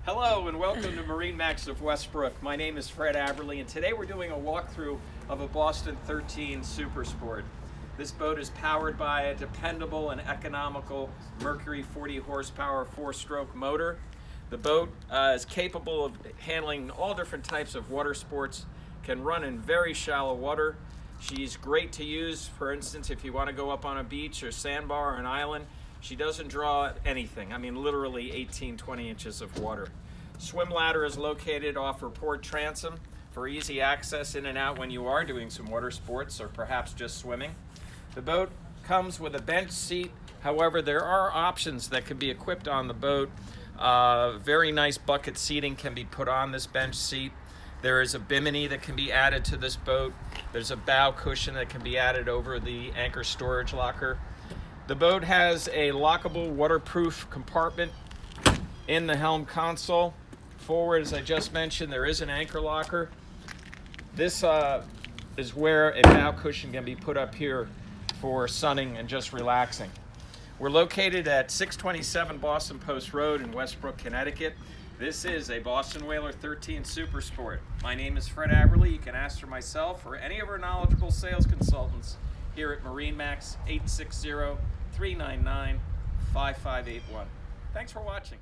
Hello and welcome to MarineMax of Westbrook. My name is Fred Aberly and today we're doing a walkthrough of a Boston 13 Super Sport. This boat is powered by a dependable and economical Mercury 40 horsepower 4-stroke motor. The boat is capable of handling all different types of water sports, can run in very shallow water. She's great to use, for instance, if you want to go up on a beach or sandbar or an island. She doesn't draw anything. I mean, literally 18, 20 inches of water. Swim ladder is located off her port transom for easy access in and out when you are doing some water sports or perhaps just swimming. The boat comes with a bench seat. However, there are options that can be equipped on the boat. Very nice bucket seating can be put on this bench seat. There is a bimini that can be added to this boat. There's a bow cushion that can be added over the anchor storage locker. The boat has a lockable waterproof compartment in the helm console. Forward, as I just mentioned, there is an anchor locker. This is where a bow cushion can be put up here for sunning and just relaxing. We're located at 627 Boston Post Road in Westbrook, Connecticut. This is a Boston Whaler 13 Super Sport. My name is Fred Aberly. You can ask for myself or any of our knowledgeable sales consultants here at MarineMax, 860-399-5581. Thanks for watching.